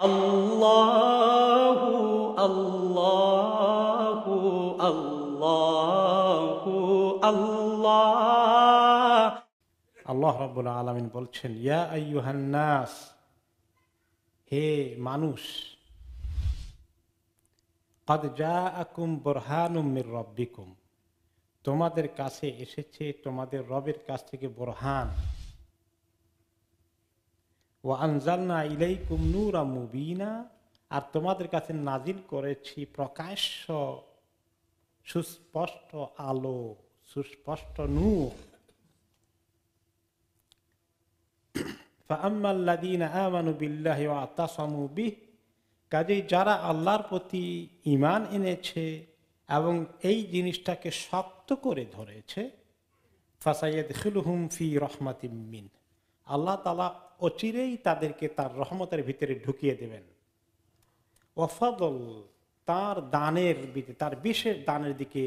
আল্লাহু আল্লাহু আল্লাহু আল্লাহ। আল্লাহ রাব্বুল আলামিন বলছেন, ইয়া আইয়ুহান নাস, হে মানুষ, ক্বাদ জাআকুম বুরহানুম মির রাব্বিকুম, তোমাদের কাছে এসেছে তোমাদের রবের কাছ থেকে বুরহান। ওয়া আনজালনা ইলাইকুম নূরাম মুবিনা, আর তোমাদের কাছে নাজিল করেছি প্রকাশ্য সুস্পষ্ট আলো, সুস্পষ্ট নূর। ফাআম্মাল্লাযীনা আমানু বিল্লাহি ওয়া আতাসামু বিহি, কাজেই যারা আল্লাহর প্রতি ঈমান এনেছে এবং এই জিনিসটাকে শক্ত করে ধরেছে, ফাসায়াদখিলুহুম ফি রাহমাতিম মিন, আল্লাহ তাআলা অচিরেই তাদেরকে তার রহমতের ভিতরে ঢুকিয়ে দেবেন। ওয়া ফাদল, তার দানের দিকে, তার বিশেষ দানের দিকে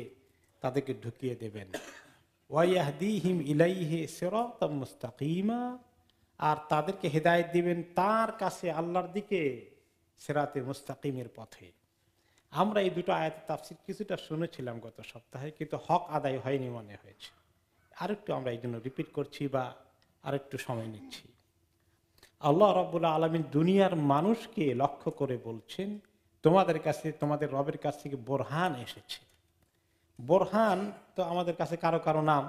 তাদেরকে ঢুকিয়ে দেবেন। ওয়া ইয়াহদিহিম ইলাইহি সিরাতাম মুস্তাকিমা, আর তাদেরকে হেদায়েত দিবেন তার কাছে, আল্লাহর দিকে, সিরাতে মুস্তাকিমের পথে। আমরা এই দুটো আয়াতের তাফসীর কিছুটা শুনেছিলাম গত সপ্তাহে, কিন্তু হক আদায় হয়নি মনে হয়েছে। আরেকটু আমরা এই জন্য রিপিট করছি বা আরেকটু সময় নিচ্ছি। আল্লাহ রাব্বুল আলামিন দুনিয়ার মানুষকে লক্ষ্য করে বলছেন, তোমাদের কাছে, তোমাদের রবের কাছ থেকে বোরহান এসেছে। বোরহান তো আমাদের কাছে কারো কারো নাম,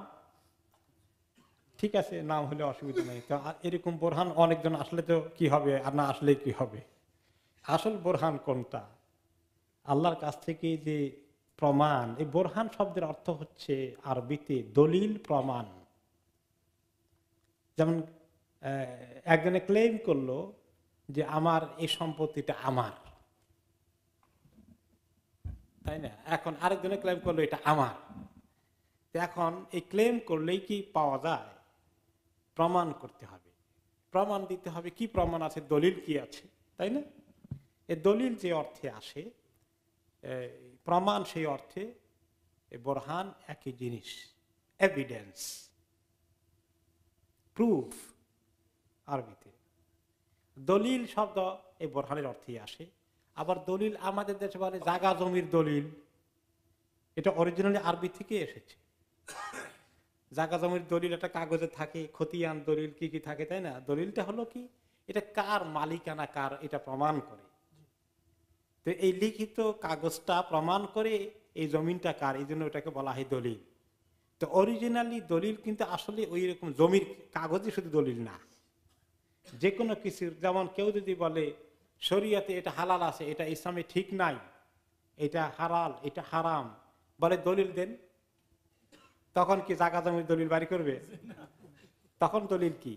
ঠিক আছে, নাম হলে অসুবিধা নেই। তো এরকম বোরহান অনেকজন আসলে তো কি হবে, আর না আসলে কি হবে? আসল বোরহান কোনটা? আল্লাহর কাছ থেকে যে প্রমাণ, এই বোরহান শব্দের অর্থ হচ্ছে আরবিতে দলিল, প্রমাণ। যেমন একজনে ক্লেম করলো যে আমার এই সম্পত্তিটা আমার, তাই না? এখন আরেকজনে ক্লেম করলো এটা আমার। এখন এই ক্লেম করলেই কি পাওয়া যায়? প্রমাণ করতে হবে, প্রমাণ দিতে হবে। কি প্রমাণ আছে? দলিল কি আছে, তাই না? এই দলিল যে অর্থে আসে, প্রমাণ সেই অর্থে, বোরহান একই জিনিস, এভিডেন্স, প্রুফ আরবিতে। দলিল শব্দ এই বোরহানের অর্থেই আসে। আবার দলিল আমাদের দেশে বলে জাগা জমির দলিল, এটা অরিজিনালি আরবি থেকে এসেছে। জাগা জমির দলিল একটা কাগজে থাকে, খতিয়ান দলিল কি কি থাকে, তাই না? দলিলটা হলো কি, এটা কার মালিকানা, কার, এটা প্রমাণ করে। তো এই লিখিত কাগজটা প্রমাণ করে এই জমিনটা কার, এই জন্য ওটাকে বলা হয় দলিল। তো অরিজিনালি দলিল কিন্তু আসলে ওই রকম জমির কাগজে শুধু দলিল না, যে কোনো কিছুর। যেমন কেউ যদি বলে শরিয়াতে এটা হালাল আছে, এটা ইসলামে ঠিক নাই, এটা হালাল, এটা হারাম, বলে দলিল দেন, তখন কি জাগা জমির দলিল বাড়ি করবে? তখন দলিল কি?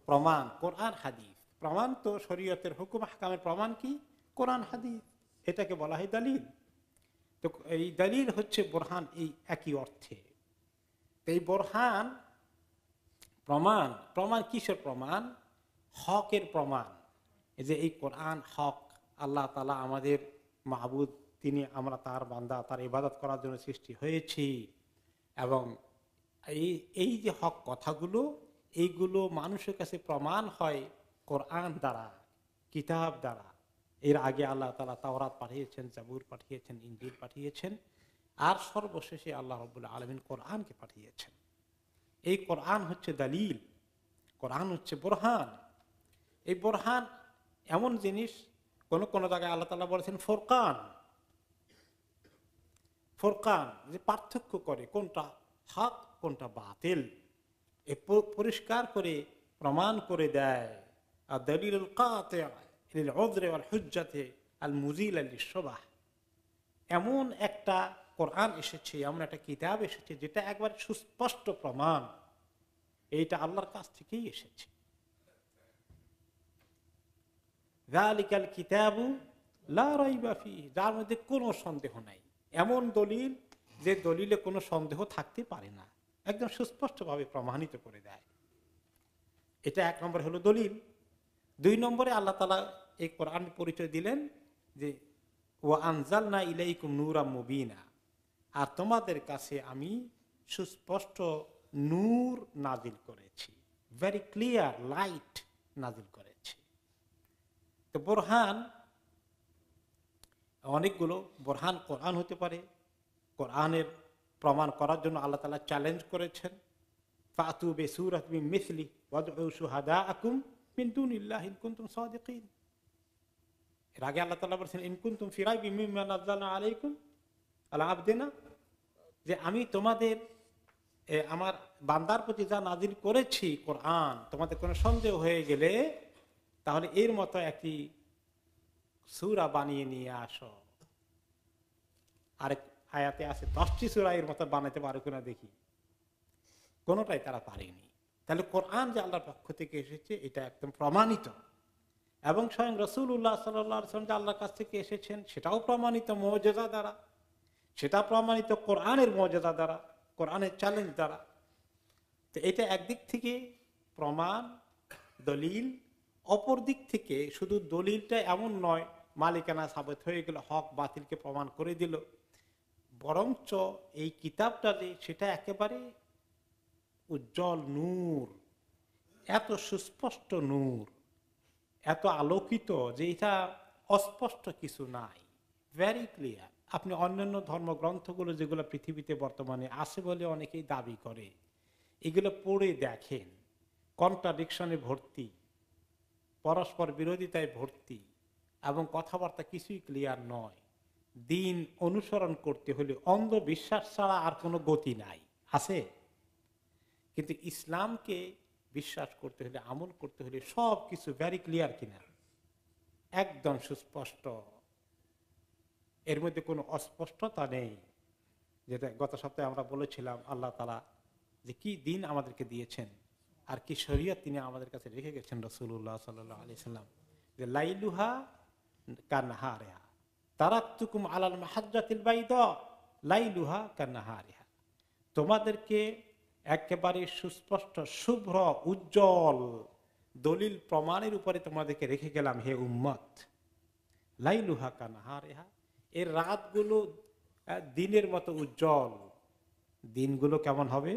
প্রমাণ, কোরআন হাদিস। প্রমাণ তো শরীয়তের হুকুম আহকামের প্রমাণ কি? কোরআন হাদিস, এটাকে বলা হয় দলিল। তো এই দলিল হচ্ছে বোরহান, এই একই অর্থে। এই বোরহান প্রমাণ। প্রমাণ কিসের প্রমাণ? হকের প্রমাণ। এই যে এই কোরআন হক, আল্লাহ তাআলা আমাদের মাহবুদ, তিনি, আমরা তার বান্দা, তার ইবাদত করার জন্য সৃষ্টি হয়েছি। এবং এই যে হক কথাগুলো, এইগুলো মানুষের কাছে প্রমাণ হয় কোরআন দ্বারা, কিতাব দ্বারা। এর আগে আল্লাহ তাআলা তাওরাত পাঠিয়েছেন, জাবুর পাঠিয়েছেন, ইনজিল পাঠিয়েছেন, আর সর্বশেষে আল্লাহ রাব্বুল আলামিন কোরআনকে পাঠিয়েছেন। এই কোরআন হচ্ছে দলিল, কোরআন হচ্ছে বোরহান। এই বোরহান এমন জিনিস, কোন কোন জায়গায় আল্লাহ তাআলা বলেছেন ফুরকান। ফুরকান যে পার্থক্য করে কোনটা হক কোনটা বাতিল, এ পরিষ্কার করে প্রমাণ করে দেয়। আর দলিলুল কাতি'আ লিল উযরি ওয়াল হুজ্জাতি আল মুজিলা লিশ-শুবাহ। এমন একটা কোরআন এসেছে, এমন একটা কিতাব এসেছে যেটা একবার সুস্পষ্ট প্রমাণ, এইটা আল্লাহর কাছ থেকেই এসেছে। যালিকাল কিতাবু লা রাইবা ফীহি, যার মধ্যে কোনো সন্দেহ নাই। এমন দলিল যে দলিলে কোনো সন্দেহ থাকতে পারে না, একদম সুস্পষ্টভাবে প্রমাণিত করে দেয়। এটা এক নম্বর হলো দলিল। দুই নম্বরে আল্লাহ তাআলা এই কোরআন পরিচয় দিলেন যে ওয়া আনজালনা ইলাইকুম নূরাম মুবিনা, আর তোমাদের কাছে আমি সুস্পষ্ট নূর নাজিল করেছি, ভেরি ক্লিয়ার লাইট নাজিল করেছি। তো বোরহান অনেকগুলো, বোরহান কোরআন হতে পারে। কোরআনের প্রমাণ করার জন্য আল্লাহ তাআলা চ্যালেঞ্জ করেছেন, ফাতু বিসূরাতিন মিন মিসলি ওয়াদউ শুহাদাআকুম মিন দুনিল্লাহি ইন কুনতুম সাদিকিন। এর আগে আল্লাহ তাআলা বলেছেন ইন কুনতুম ফি রাইবিম মিম্মা নাযালনা আলাইকুম আলা আবদিনা, যে আমি তোমাদের আমার বান্দার প্রতি যা নাজিল করেছি কোরআন, তোমাদের কোনো সন্দেহ হয়ে গেলে তাহলে এর মতো একটি সূরা বানিয়ে নিয়ে আসো। আরেক আয়াতে আছে 10টি সূরা এর মতো বানাতে পারো কিনা দেখি, কোনোটাই তারা পারেনি। তাহলে কোরআন যে আল্লাহর পক্ষ থেকে এসেছে এটা একদম প্রমাণিত, এবং স্বয়ং রাসূলুল্লাহ সাল্লাল্লাহু আলাইহি ওয়াসাল্লাম যে আল্লাহর কাছ থেকে এসেছেন সেটাও প্রমাণিত মুজিজা দ্বারা, সেটা প্রমাণিত কোরআনের মুজিজা দ্বারা, কোরআনের চ্যালেঞ্জ দ্বারা। তো এটা একদিক থেকে প্রমাণ, দলিল। অপর দিক থেকে শুধু দলিলটা এমন নয় মালিকানা সাবেত হয়ে গেল, হক বাতিলকে প্রমাণ করে দিল, বরঞ্চ এই কিতাবটা যে সেটা একেবারে উজ্জ্বল নূর, এত সুস্পষ্ট নূর, এত আলোকিত যে এটা অস্পষ্ট কিছু নাই, ভেরি ক্লিয়ার। আপনি অন্যান্য ধর্মগ্রন্থগুলো যেগুলো পৃথিবীতে বর্তমানে আছে বলে অনেকেই দাবি করে, এগুলো পড়ে দেখেন, কন্ট্রাডিকশনে ভর্তি, পরস্পর বিরোধিতায় ভর্তি, এবং কথাবার্তা কিছুই ক্লিয়ার নয়। দিন অনুসরণ করতে হলে অন্ধবিশ্বাস ছাড়া আর কোনো গতি নাই, আছে? কিন্তু ইসলামকে বিশ্বাস করতে হলে, আমল করতে হলে সব কিছু ভেরি ক্লিয়ার কিনা, একদম সুস্পষ্ট, এর মধ্যে কোনো অস্পষ্টতা নেই। যেটা গত সপ্তাহে আমরা বলেছিলাম, আল্লাহ তাআলা যে কি দিন আমাদেরকে দিয়েছেন আর কি শরীয়ত তিনি আমাদের কাছে রেখে গেছেন রাসূলুল্লাহ সাল্লাল্লাহু আলাইহি সাল্লাম, যে লাইলুহা কান্নাহারিহা তারাকতুকুম আলাল মাহাজ্জাতিল বাইদা লাইলুহা কান্নাহারিহা, তোমাদেরকে একেবারে সুস্পষ্ট, শুভ্র, উজ্জ্বল দলিল প্রমাণের উপরে তোমাদেরকে রেখে গেলাম হে উম্মত। লাইলুহা কান্নাহারিহা, এর রাতগুলো দিনের মতো উজ্জ্বল, দিনগুলো কেমন হবে?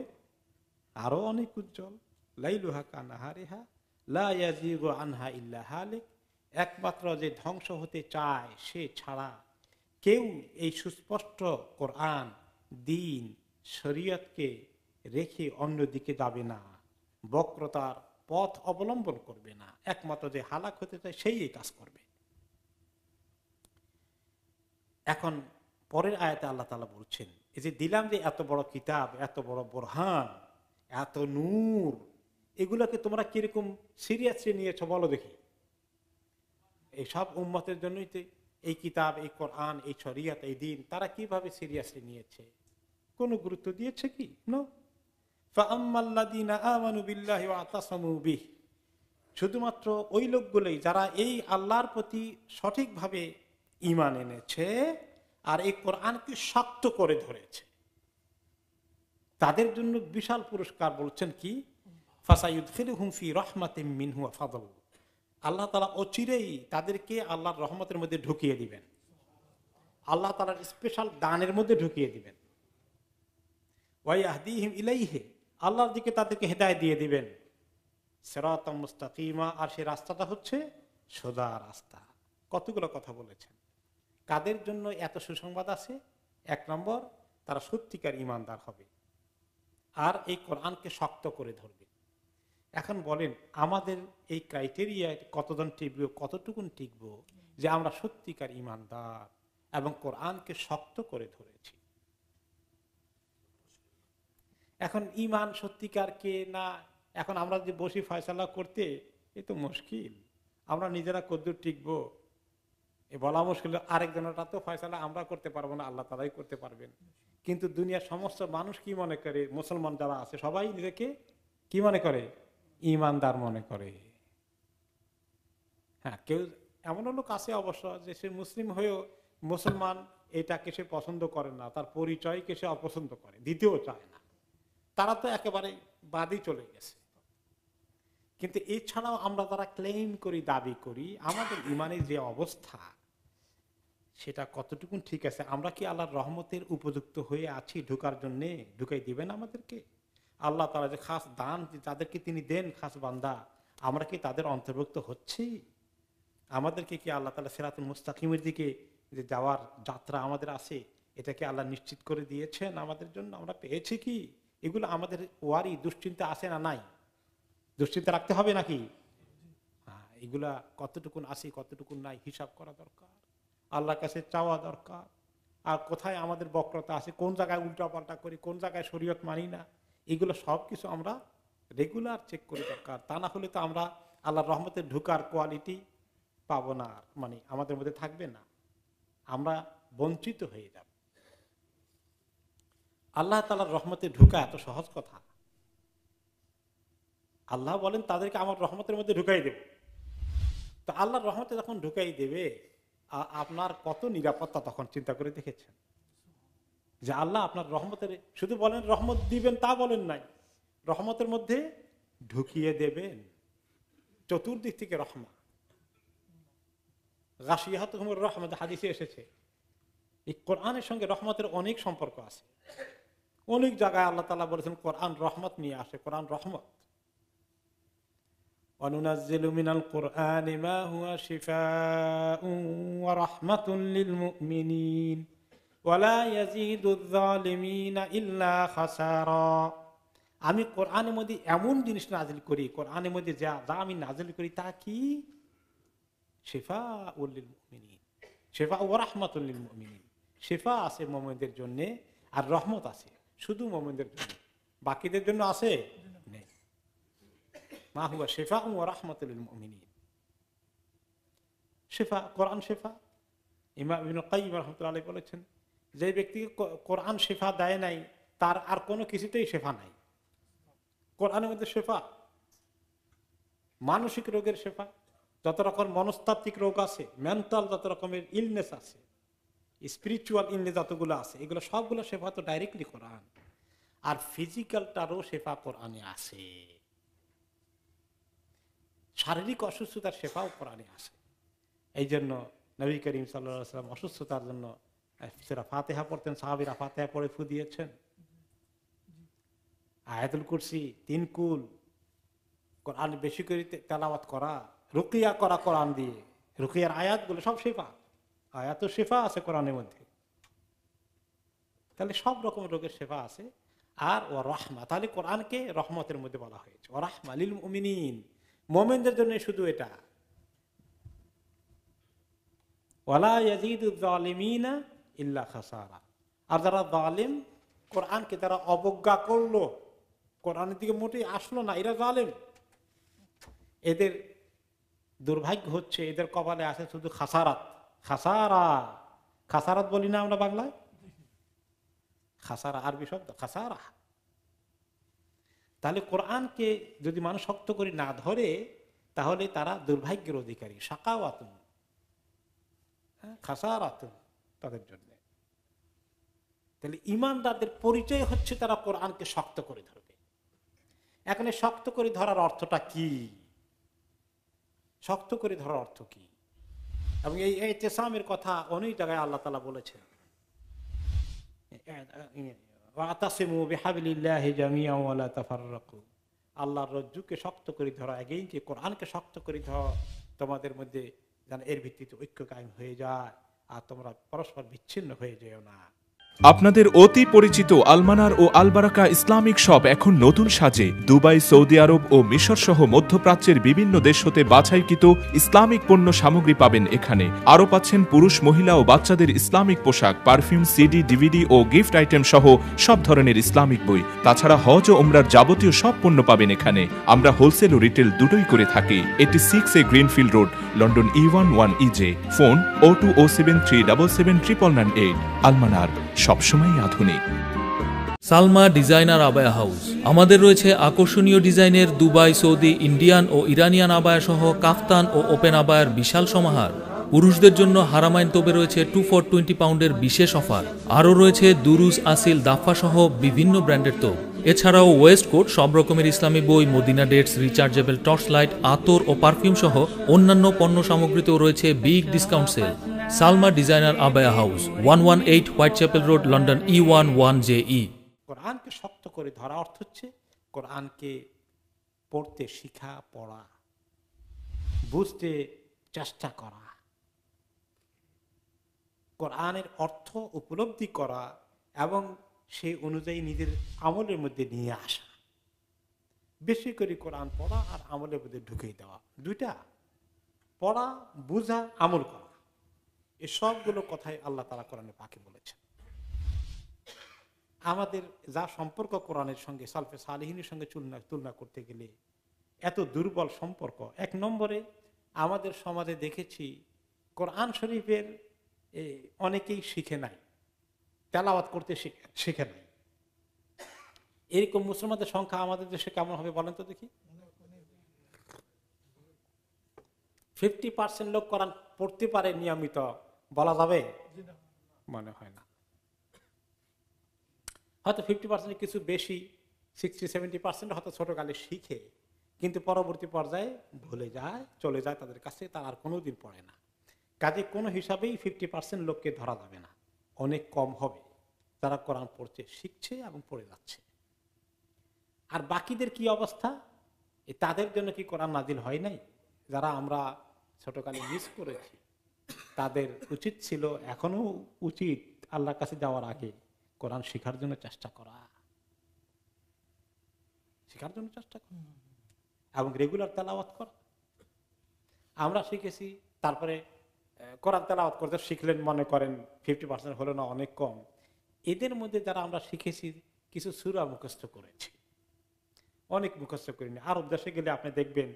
আরো অনেক উজ্জ্বল। লাইলুহা কান্নাহারিহা লা ইয়াজিগু আনহা ইল্লা হালিক, একমাত্র যে ধ্বংস হতে চায় সে ছাড়া কেউ এই সুস্পষ্ট কোরআন, দিন, শরীয়তকে রেখে অন্যদিকে যাবে না, বক্রতার পথ অবলম্বন করবে না। একমাত্র যে হালাক হতে চায় সেই এই কাজ করবে। এখন পরের আয়াতে আল্লাহ তাআলা বলছেন, এই যে দিলাম যে এত বড় কিতাব, এত বড় বোরহান, এত নূর, এগুলোকে তোমরা কিরকম সিরিয়াসলি নিয়েছো বলো দেখি। এই সব উম্মতের জন্যই তো এই কিতাব, এই কোরআন, এই শরিয়ত, এই দিন, তারা কিভাবে সিরিয়াসলি নিয়েছে? কোনো গুরুত্ব দিয়েছে কি? নো। ফাআম্মাল্লাযীনা আমানু বিল্লাহি ওয়া আতাসামু বিহি, শুধুমাত্র ওই লোকগুলোই যারা এই আল্লাহর প্রতি সঠিকভাবে ঈমান এনেছে আর এই কোরআনকে শক্ত করে ধরেছে, তাদের জন্য বিশাল পুরস্কার। বলছেন কি? ফাসায়ুদখিলুহুম ফি রাহমাতিম মিনহু ওয়া ফাদল, আল্লাহ তাআলা অচিরেই তাদেরকে আল্লাহর রহমতের মধ্যে ঢুকিয়ে দিবেন, আল্লাহ তাআলার স্পেশাল দানের মধ্যে ঢুকিয়ে দিবেন। ওয়া ইয়াহদিহিম ইলাইহি, আল্লাহর দিকে তাদেরকে হেদায়েত দিয়ে দিবেন। সিরাতাম মুস্তাকিমা, আর সেই রাস্তাটা হচ্ছে সোজা রাস্তা। কতগুলো কথা বলেছেন। কাদের জন্য এত সুসংবাদ আছে? 1 নম্বর, তারা সত্যিকার ঈমানদার হবে আর এই কোরআনকে শক্ত করে ধরবে। এখন বলেন আমাদের এই ক্রাইটেরিয়া কতজন টিকবো, কতটুকুন টিকবো যে আমরা সত্যিকার ঈমানদার এবং কোরআনকে শক্ত করে ধরেছি? এখন ঈমান সত্যিকার কে না, এখন আমরা যে বসি ফয়সালা করতে, এ তো মুশকিল। আমরা নিজেরা কদ্দুর টিকবো এ বলা মুশকিল। আরেকজনেরটা তো ফয়সালা আমরা করতে পারবো না, আল্লাহ তাআলাই করতে পারবেন। কিন্তু দুনিয়ার সমস্ত মানুষ কি মনে করে? মুসলমান যারা আছে সবাই নিজেকে কি মনে করে? ঈমানদার মনে করে। হ্যাঁ, কেউ এমন লোক আছে অবশ্য যে সে মুসলিম হয়েও মুসলমান এটাকে সে পছন্দ করে না, তার পরিচয়কে সে অপছন্দ করে, দিতেও চায় না। তারা তো একেবারে বাদই চলে গেছে। কিন্তু এছাড়াও আমরা যারা ক্লেম করি, দাবি করি, আমাদের ঈমানের যে অবস্থা সেটা কতটুকু ঠিক আছে? আমরা কি আল্লাহর রহমতের উপযুক্ত হয়ে আছি ঢুকার জন্য? ঢুকাই দিবেন আমাদেরকে আল্লাহ তাআলা যে খাস দান যাদেরকে তিনি দেন, খাস বান্দা, আমরা কি তাদের অন্তর্ভুক্ত হচ্ছি? আমাদেরকে কি আল্লাহ তাআলা সিরাতুল মুস্তাকিমের দিকে যে যাওয়ার যাত্রা আমাদের আছে, এটাকে আল্লাহ নিশ্চিত করে দিয়েছেন আমাদের জন্য? আমরা পেয়েছি কি? এগুলো আমাদের ওয়ারি দুশ্চিন্তা আছে না নাই? দুশ্চিন্তা রাখতে হবে নাকি? এগুলা কতটুকুন আছে কতটুকুন নাই হিসাব করা দরকার, আল্লাহর কাছে চাওয়া দরকার। আর কোথায় আমাদের বক্রতা আছে, কোন জায়গায় উল্টা পাল্টা করি, কোন জায়গায় শরীয়ত মানি না, এগুলো সবকিছু আমরা রেগুলার চেক করে দরকার। তা না হলে তো আমরা আল্লাহর রহমতে ঢুকার কোয়ালিটি পাবো না, মানে আমাদের মধ্যে থাকবে না, আমরা বঞ্চিত হয়ে যাব। আল্লাহ তাআলার রহমতে ঢুকা এত সহজ কথা? আল্লাহ বলেন তাদেরকে আমার রহমতের মধ্যে ঢুকাই দেব। তো আল্লাহর রহমতে যখন ঢুকাই দেবে, আপনার কত নিরাপত্তা তখন চিন্তা করে দেখেছেন? যে আল্লাহ আপনার রহমতের, শুধু বলেন রহমত দিবেন তা বলেন নাই, রহমতের মধ্যে ঢুকিয়ে দেবেন। চতুর্দিক থেকে রহমত, গাশিয়াতুহুমুর রহমত হাদিসে এসেছে। এই কোরআনের সঙ্গে রহমতের অনেক সম্পর্ক আছে। অনেক জায়গায় আল্লাহ তাআলা বলেছেন কোরআন রহমত নিয়ে আসে, কোরআন রহমত। ওয়ানুনাজ্জিলু মিনাল কুরআনি মা হুয়া শিফাউন ওয়া রাহমাতুল লিল মুমিনিন ওয়া লা ইয়াজিদুয যালিমিনা ইল্লা খাসারা। আমি কোরআনের মধ্যে এমন জিনিস নাজিল করি, কোরআনের মধ্যে যা আমি নাজিল করি তা কি? শিফাউল লিল মুমিনিন, শিফা ওয়া রাহমাতুল লিল মুমিনিন। শিফা আছে মুমিনদের জন্য, আর রহমত আছে শুধু মুমিনদের জন্য, বাকিদের জন্য আছে নেই। মা হুয়া শিফাউন ওয়া রাহমাতুল লিল মুমিনিন। শিফা, কোরআন শিফা। ইমাম ইবনুল কাইয়্যিম রাহমাতুল্লাহ আলাইহি বলেছেন, যে ব্যক্তিকে কোরআন শিফা দেয় নাই, তার আর কোনো কিছুতেই শিফা নাই। কোরআনের মধ্যে শিফা, মানসিক রোগের শিফা, যত রকম মনস্তাত্ত্বিক রোগ আছে, মেন্টাল যত রকমের ইলনেস আছে, স্পিরিচুয়াল ইলনেস যতগুলো আছে, এগুলো সবগুলো শেফা তো ডাইরেক্টলি কোরআন। আর ফিজিক্যালটারও শেফা কোরআনে আছে, শারীরিক অসুস্থতার শেফাও কোরআনে আছে। এই জন্য নবী করিম সাল্লাল্লাহু আলাইহি ওয়াসাল্লাম অসুস্থতার জন্য সূরা ফাতিহা পড়তেন, সাহাবীরা ফাতিহা পড়ে ফু দিয়েছেন। আয়াতুল কুরসি, 3 কুল, কোরআন বেশি করে তেলাওয়াত করা, রুকিয়া করা কোরআন দিয়ে, রুকিয়ার আয়াতগুলো সব শেফা, আয়াত শেফা আছে কোরআনের মধ্যে। তাহলে সব রকম রোগের শেফা আছে। আর ও রহমা, তাহলে কোরআনকে রহমতের মধ্যে বলা হয়েছে, ও রাহমা লিল মুমিনিন, মুমিনদের জন্য শুধু এটা। ওয়ালা ইয়াজিদু যালিমিনা ইল্লা খাসারা। আর যারা জালিম, কোরআনকে তারা অবজ্ঞা করলো, কোরআনের দিকে মোটেই আসলো না, এরা জালিম। এদের দুর্ভাগ্য হচ্ছে, এদের কপালে আছে শুধু খাসারাত। খাসারা, খাসারাত বলি না আমরা বাংলায়, খাসারা আরবি শব্দ, খাসারা। তাহলে কোরআনকে যদি মানুষ শক্ত করে না ধরে, তাহলে তারা দুর্ভাগ্যের অধিকারী, শাকাওয়াতুন, খাসারাতুন তাদের জন্য। তাহলে ঈমানদারদের পরিচয় হচ্ছে তারা কোরআনকে শক্ত করে ধরবে। এখানে শক্ত করে ধরার অর্থটা কি? শক্ত করে ধরার অর্থ কি? এবং এই ইতিসামের কথা অনেক জায়গায় আল্লাহ তাআলা বলেছেন, ওয়াতাসিমু বিহাবলিল্লাহি জামিআন ওয়া লা তাফাররাকু। আল্লাহর রজ্জুকে শক্ত করে ধরা, এগেইন কি কোরআনকে শক্ত করে ধরা, তোমাদের মধ্যে যেন এর ভিত্তিতে ঐক্য কায়েম হয়ে যায়, আর তোমরা পরস্পর বিচ্ছিন্ন হয়ে যেও না। আপনাদের অতি পরিচিত আলমানার ও আলবারাকা ইসলামিক শপ এখন নতুন সাজে। দুবাই, সৌদি আরব ও মিশর সহ মধ্যপ্রাচ্যের বিভিন্ন দেশ হতে বাছাইকৃত ইসলামিক পণ্য সামগ্রী পাবেন এখানে। আরও পাচ্ছেন পুরুষ, মহিলা ও বাচ্চাদের ইসলামিক পোশাক, পারফিউম, সিডি, ডিভিডি ও গিফট আইটেম সহ সব ধরনের ইসলামিক বই। তাছাড়া হজ ও উমরার যাবতীয় সব পণ্য পাবেন এখানে। আমরা হোলসেল ও রিটেল দুটোই করে থাকি। 86A greenfield road, London E11 EJ। Phone 0207779998। আলমানার, সবসময় আধুনিক। সালমা ডিজাইনার আবায়া হাউস। আমাদের রয়েছে আকর্ষণীয় ডিজাইনের দুবাই, সৌদি, ইন্ডিয়ান ও ইরানিয়ান আবায়া সহ কাফতান ও ওপেন আবায়ার বিশাল সমাহার। পুরুষদের জন্য হারামাইন তোপে রয়েছে 2 for 20 পাউন্ডের বিশেষ অফার। আরও রয়েছে দুরুজ, আসিল, দাফা সহ বিভিন্ন ব্র্যান্ডের তোপ। এছাড়াও ওয়েস্ট কোট, সব রকমের ইসলামী বই, Medina dates, rechargeable torch light, আতর ও পারফিউম সহ অন্যান্য পণ্য সামগ্রীতেও রয়েছে big discount sale. Salma designer আবায়া house, 118 Whitechapel road, London E11 JE। কোরআনকে শক্ত করে ধরা অর্থ হচ্ছে কোরআনকে পড়তে শিখা, পড়া, বুঝতে চেষ্টা করা, কোরআনের অর্থ উপলব্ধি করা এবং সেই অনুযায়ী নিজের আমলের মধ্যে নিয়ে আসা। বেশি করে কোরআন পড়া আর আমলের মধ্যে ঢুকিয়ে দেওয়া, দুইটা, পড়া, বুঝা, আমল করা, এই সবগুলো কথাই আল্লাহ তাআলা কোরআনে পাকে বলেছেন। আমাদের যা সম্পর্ক কোরআনের সঙ্গে, সালফে সালেহিনের সঙ্গে তুলনা করতে গেলে এত দুর্বল সম্পর্ক। এক নম্বরে আমাদের সমাজে দেখেছি কোরআন শরীফের অনেকেই শিখে নাই, তেলাওয়াত করতে শিখে নাই। এরকম মুসলমানদের সংখ্যা আমাদের দেশে কেমন হবে বলেন তো দেখি? 50% লোক কোরআন পড়তে পারে নিয়মিত বলা যাবে? মনে হয় না। হয়তো 50% কিছু বেশি, 60-70% হয়তো ছোটকালে শিখে, কিন্তু পরবর্তী পর্যায়ে ভুলে যায়, চলে যায় তাদের কাছে, তারা আর কোনোদিন পড়ে না। কাজে কোনো হিসাবেই 50% লোককে ধরা যাবে না, অনেক কম হবে যারা কোরআন পড়ছে, শিখছে এবং পড়ে যাচ্ছে। আর বাকিদের কি অবস্থা? তাদের জন্য কি কোরআন নাজিল হয় নাই? যারা আমরা ছোটকালে মিস করেছি, তাদের উচিত ছিল, এখনো উচিত, আল্লাহর কাছে যাওয়ার আগে কোরআন শেখার জন্য চেষ্টা করা, শেখার জন্য চেষ্টা করা এবং রেগুলার তেলাওয়াত করা। আমরা শিখেছি, তারপরে কোরআন তেলাওয়াত করতে শিখলেন, মনে করেন 50% হলো না, অনেক কম। এদের মধ্যে যারা আমরা শিখেছি, কিছু সূরা মুখস্থ করেছি, অনেক মুখস্থ করিনি। আরব দেশে গেলে আপনি দেখবেন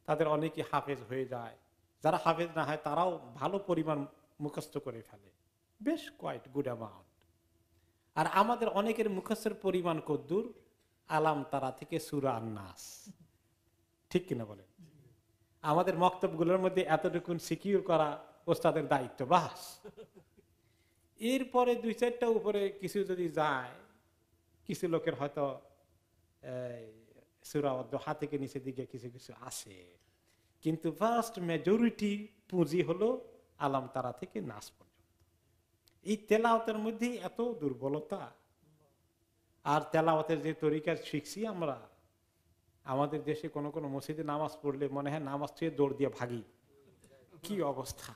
তাদের অনেকে হাফেজ হয়ে যায়, যারা হাফেজ না হয় তারাও ভালো পরিমাণ মুখস্থ করে ফেলে, বেশ কোয়াইট গুড অ্যামাউন্ট। আর আমাদের অনেকের মুখস্থের পরিমাণ কদ্দুর, আলাম তারা থেকে সূরা আন-নাস, ঠিক কিনা বলেন? আমাদের মক্তবগুলোর মধ্যে এতটুকুন সিকিউর করা ওস্তাদের দায়িত্ব, বাস। এরপরে 2-4টা উপরে কিছু যদি যায়, কিছু লোকের হয়তো সূরা ওয়াদুহা থেকে নিচের দিকে কিছু কিছু আছে, কিন্তু ফার্স্ট মেজরিটি পুঁজি হলো আলাম তারা থেকে নাস পর্যন্ত। এই তেলাওয়াতের মধ্যে এত দুর্বলতা। আর তেলাওয়াতের যে তরিকা শিখছি আমরা, আমাদের দেশে কোনো কোনো মসজিদে নামাজ পড়লে মনে হয় নামাজ চেয়ে দৌড় দিয়ে ভাগি, কি অবস্থা।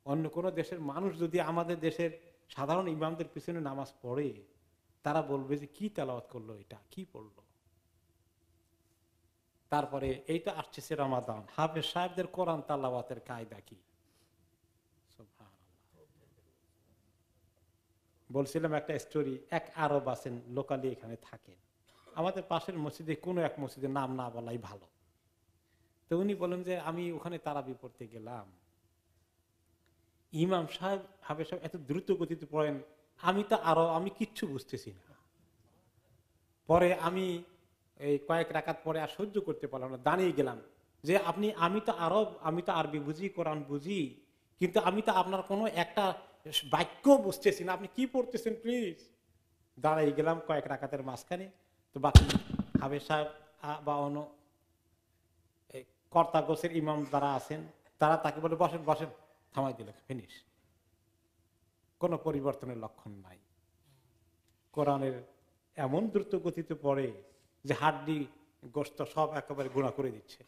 অন্য কোনো দেশের মানুষ যদি আমাদের দেশের সাধারণ ইমামদের পিছনে নামাজ পড়ে, তারা বলবে যে কি তেলাওয়াত করলো, এটা কি পড়লো। তারপরে এইটা আসছে রমাদান, হাফেজ সাহেবদের কোরআন তেলাওয়াতের কায়দা কি। বলছিলাম একটা স্টোরি, এক আরব আছেন, লোকালি এখানে থাকেন, আমাদের পাশের মসজিদে কোনো এক মসজিদের নাম না বলাই ভালো। তো উনি বলেন যে আমি ওখানে তারাবি পড়তে গেলাম, ইমাম সাহেব, হাফেজ সাহেব এত দ্রুত গতিতে পড়েন, আমি কিচ্ছু বুঝতেছি না। পরে আমি এই কয়েক রাকাত পরে আর সহ্য করতে পারলাম না, দাঁড়িয়ে গেলাম যে আমি তো আরব, আমি তো আরবি বুঝি, কোরআন বুঝি, কিন্তু আমি তো আপনার কোনো একটা বাক্য বুঝতেছি না, আপনি কি পড়তেছেন প্লিজ। দাঁড়িয়ে গেলাম কয়েক রাকাতের মাঝখানে। তো বাকি হাফেজ সাহেব বা অন্য কর্তা গোছের ইমাম যারা আছেন, তারা তাকে বলে বসেন বসেন, থামাই দিল, ফিনিশ। কোনো পরিবর্তনের লক্ষণ নাই। কোরআনের এমন দ্রুত গতিতে পড়ে যে হাড্ডি গোশত সব একেবারে গুণা করে দিচ্ছে।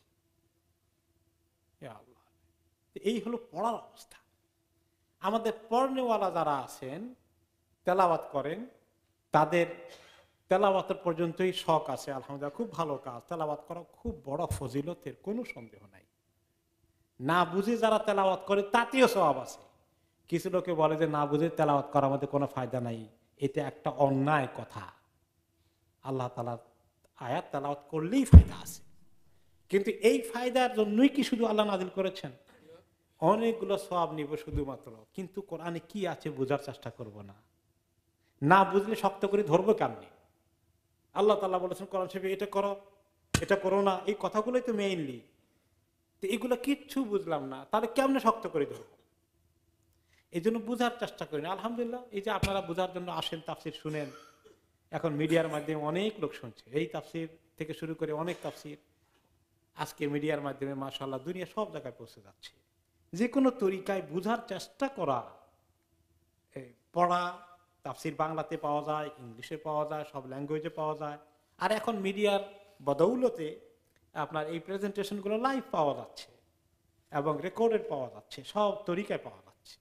এই হলো পড়ার অবস্থা। আমাদের পড়নেওয়ালা যারা আছেন, তেলাওয়াত করেন, তাদের তেলাওয়াতের পর্যন্তই শখ আছে, আলহামদুলিল্লাহ, খুব ভালো কাজ। তেলাওয়াত করা খুব বড় ফজিলতের, কোনো সন্দেহ নাই। না বুঝে যারা তেলাওয়াত করে তাতেও সওয়াব আছে। কিছু লোকে বলে যে না বুঝে তেলাওয়াত করার মধ্যে কোনো ফায়দা নাই, এটা একটা অন্যায় কথা। আল্লাহ তাআলার আয়াত তেলাওয়াত করলেই ফায়দা আছে, কিন্তু এই ফায়দার জন্যই কি শুধু আল্লাহ নাযিল করেছেন? অনেকগুলো সওয়াব নিব শুধুমাত্র, কিন্তু কোরআনে কি আছে বোঝার চেষ্টা করব না। না বুঝলে শক্ত করে ধরবো কেমনে? আল্লাহ তাআলা বলেছেন কোরআন শরীফে এটা করো, এটা করো না, এই কথাগুলোই তো মেইনলি। তো এগুলো কিচ্ছু বুঝলাম না, তাহলে কেমনে শক্ত করে ধরবো? এই জন্য বুঝার চেষ্টা করি না। আলহামদুলিল্লাহ, এই যে আপনারা বুঝার জন্য আসেন, তাফসির শুনেন, এখন মিডিয়ার মাধ্যমে অনেক লোক শুনছে, এই তাফসির থেকে শুরু করে অনেক তাফসির আজকে মিডিয়ার মাধ্যমে মাশাআল্লাহ দুনিয়া সব জায়গায় পৌঁছে যাচ্ছে। যে কোনো তরিকায় বুঝার চেষ্টা করা, পড়া, তাফসির বাংলাতে পাওয়া যায়, ইংলিশে পাওয়া যায়, সব ল্যাঙ্গুয়েজে পাওয়া যায়। আর এখন মিডিয়ার বদৌলতে আপনার এই প্রেজেন্টেশনগুলো লাইভ পাওয়া যাচ্ছে। এবং রেকর্ডেড পাওয়া যাচ্ছে, সব তরিকায় পাওয়া যাচ্ছে।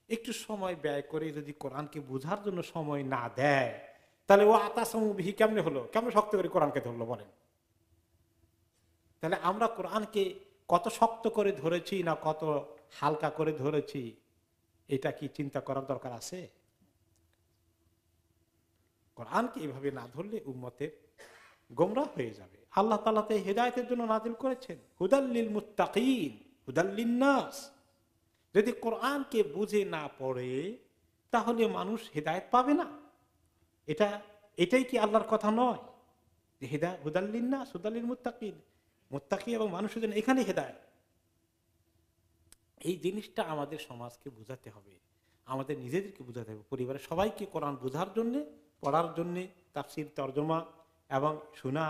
একটু সময় ব্যয় করে যদি কোরআনকে বোঝার জন্য সময় না দেয়, তাহলে ও আতাসমুবিহি কেমনে হলো, কেমন শক্ত করে কোরআনকে ধরলো বলেন? তাহলে আমরা কোরআনকে কত শক্ত করে ধরেছি না কত হালকা করে ধরেছি, এটা কি চিন্তা করার দরকার আছে? কোরআনকে এভাবে না ধরলে উম্মতের গোমরাহ হয়ে যাবে। আল্লাহ তাআলা তো হেদায়েতের জন্য নাজিল করেছেন, হুদাল্লিল মুত্তাকিন হুদাল্লিন নাস। যদি কোরআনকে বুঝে না পড়ে তাহলে মানুষ হেদায়েত পাবে না। এটাই কি আল্লাহর কথা নয় যে হুদাল্লিন নাস হুদাল্লিল মুত্তাকিন, মুত্তাকি এবং মানুষের জন্য এখানে হেদায়েত। এই জিনিসটা আমাদের সমাজকে বোঝাতে হবে, আমাদের নিজেদেরকে বোঝাতে হবে, পরিবারের সবাইকে কোরআন বোঝার জন্য, পড়ার জন্য, তাফসীর তরজমা এবং শোনা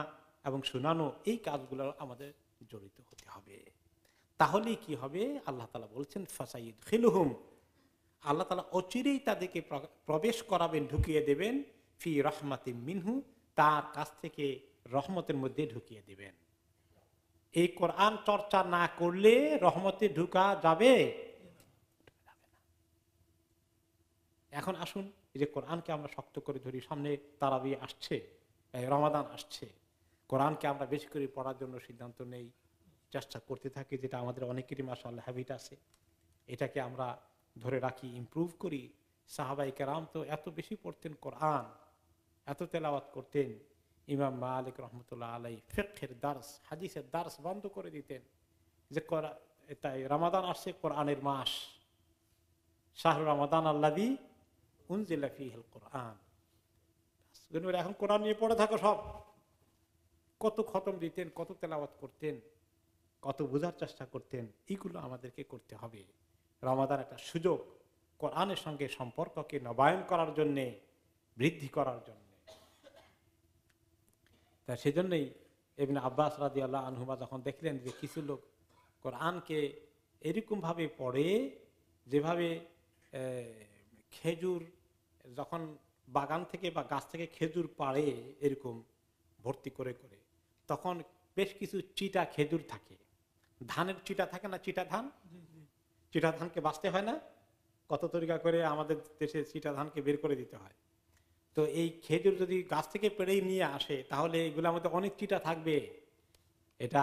এবং শোনানো, এই কাজগুলো আমাদের জড়িত হতে হবে। তাহলে কি হবে? আল্লাহ তাআলা বলছেন ফাসাইয়ুদখিলুহুম, আল্লাহ তাআলা অচিরেই তাদেরকে প্রবেশ করাবেন, ঢুকিয়ে দেবেন, ফি রাহমাতিম মিনহু, তার কাছ থেকে রহমতের মধ্যে ঢুকিয়ে দেবেন। এই কোরআন চর্চা না করলে রহমতে ঢুকা যাবে? এখন আসুন, এই যে কোরআনকে আমরা শক্ত করে ধরি, সামনে তারাবি আসছে, রমাদান আসছে, কোরআনকে আমরা বেশি করে পড়ার জন্য সিদ্ধান্ত নেই, চেষ্টা করতে থাকি, যেটা আমাদের অনেকেরই মাশাআল্লাহ হ্যাবিট আছে, এটাকে আমরা ধরে রাখি, ইমপ্রুভ করি। সাহাবায়ে কেরাম তো এত বেশি পড়তেন কোরআন, এত তেলাওয়াত করতেন। ইমাম মালিক রহমতুল্লাহ আলাইহি ফিকহের দার্স, হাদিসের দার্স বন্ধ করে দিতেন, যে তাই রমাদান আসছে, কোরআনের মাস, শাহরু রমাদান আল্লাযী উনজিলা ফীহিল কোরআন, এখন কোরআন নিয়ে পড়ে থাকো সব। কত খতম দিতেন, কত তেলাওয়াত করতেন, কত বোঝার চেষ্টা করতেন। এইগুলো আমাদেরকে করতে হবে। রমাদান একটা সুযোগ কোরআনের সঙ্গে সম্পর্ককে নবায়ন করার জন্যে, বৃদ্ধি করার জন্য। তা সেজন্যই ইবনে আব্বাস রাদিয়াল্লাহু আনহুমা যখন দেখলেন যে কিছু লোক কোরআনকে এরকম ভাবে পড়ে, যেভাবে খেজুর যখন বাগান থেকে বা গাছ থেকে খেজুর পাড়ে এরকম ভর্তি করে করে, তখন বেশ কিছু চিটা খেজুর থাকে, ধানের চিটা থাকে না, চিটা ধান, চিটা ধানকে বাঁচতে হয় না, কত তরিকা করে আমাদের দেশে চিটা ধানকে বের করে দিতে হয়। তো এই খেজুর যদি গাছ থেকে পেড়েই নিয়ে আসে, তাহলে এগুলোর মধ্যে অনেক চিটা থাকবে, এটা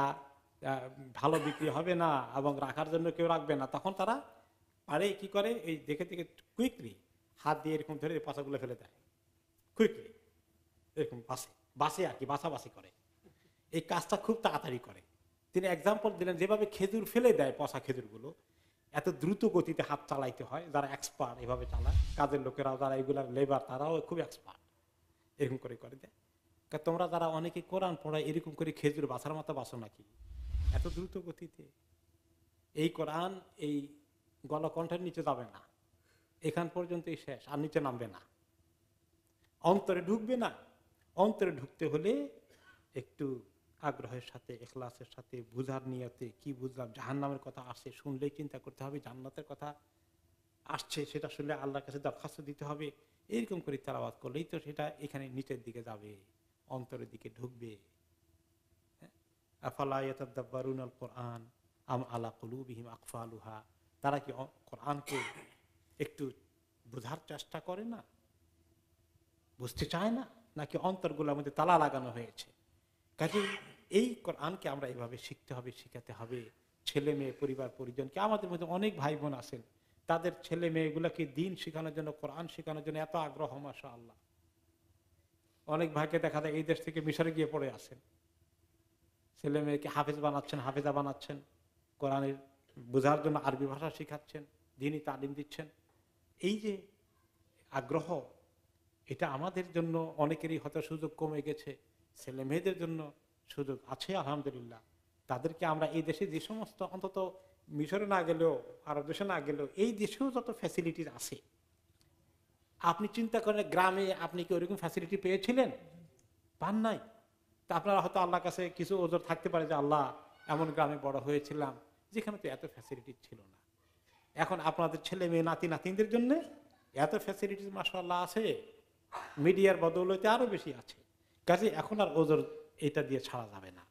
ভালো বিক্রি হবে না এবং রাখার জন্য কেউ রাখবে না। তখন তারা পারে কি করে, এই দেখে দেখে কুইকলি হাত দিয়ে এরকম ধরে পাশাগুলো ফেলে দেয়, কুইকলি এরকম বাসে আর কি, বাছাবাছি করে। এই কাজটা খুব তাড়াতাড়ি করে। তিনি এক্সাম্পল দিলেন, যেভাবে খেজুর ফেলে দেয় পচা খেজুরগুলো, এত দ্রুত গতিতে হাত চালাইতে হয়, যারা এক্সপার্ট এভাবে চালায়, কাজের লোকেরাও যারা এগুলার লেবার, তারাও খুব এক্সপার্ট, এরকম করে করে দেয়। তোমরা যারা অনেকে কোরআন পড়ায়, এরকম করে খেজুর বাছার মতো বাছো নাকি এত দ্রুত গতিতে? এই কোরআন এই গলকণ্ঠের নিচে যাবে না, এখান পর্যন্তই শেষ, আর নিচে নামবে না, অন্তরে ঢুকবে না। অন্তরে ঢুকতে হলে একটু আগ্রহের সাথে, ইখলাসের সাথে, বুঝার নিয়তে, কি বুঝলাম, জাহান্নামের কথা আসছে শুনলেই চিন্তা করতে হবে, জান্নাতের কথা আসছে সেটা শুনলে আল্লাহর কাছে দরখাস্ত দিতে হবে। এরকম করে তেলাওয়াত করলেই তো সেটা এখানে নিচের দিকে যাবে, অন্তরের দিকে ঢুকবে। আফালা ইয়াতাদাব্বারুনাল কোরআন আম আলা কুলুবিহিম আকফালুহা, তারা কি কোরআনকে একটু বোঝার চেষ্টা করে না, বুঝতে চায় না, নাকি অন্তরগুলোর মধ্যে তালা লাগানো হয়েছে? কাজে এই কোরআনকে আমরা এইভাবে শিখতে হবে, শিখাতে হবে। ছেলে মেয়ে, পরিবার পরিজনকে, আমাদের মধ্যে অনেক ভাই বোন আছেন, তাদের ছেলে মেয়েগুলোকে দিন শেখানোর জন্য, কোরআন শেখানোর জন্য এত আগ্রহ, মাশাআল্লাহ। অনেক ভাইকে দেখা যায় এই দেশ থেকে মিশরে গিয়ে পড়ে আসেন, ছেলে মেয়েকে হাফেজ বানাচ্ছেন, হাফেজা বানাচ্ছেন, কোরআনের বোঝার জন্য আরবি ভাষা শিখাচ্ছেন, দ্বীনি তালিম দিচ্ছেন। এই যে আগ্রহ, এটা আমাদের জন্য অনেকেরই হয়তো সুযোগ কমে গেছে, ছেলে মেয়েদের জন্য সুযোগ আছে আলহামদুলিল্লাহ। তাদেরকে আমরা এই দেশে যে সমস্ত, অন্তত মিশরে না গেলেও, আরব দেশে না গেলেও, এই দেশেও যত ফ্যাসিলিটিস আছে, আপনি চিন্তা করেন গ্রামে আপনি কি ওরকম ফ্যাসিলিটি পেয়েছিলেন? পান নাই। তা আপনারা হয়তো আল্লাহর কাছে কিছু ওজোর থাকতে পারে যে আল্লাহ এমন গ্রামে বড় হয়েছিলাম যেখানে তো এত ফ্যাসিলিটি ছিল না। এখন আপনাদের ছেলে মেয়ে, নাতি নাতিনদের জন্য এত ফ্যাসিলিটিস মাশাআল্লাহ আছে, মিডিয়ার বদৌলতে আরো বেশি আছে। কাজে এখন আর ওজোর এটা দিয়ে ছাড়া যাবে না।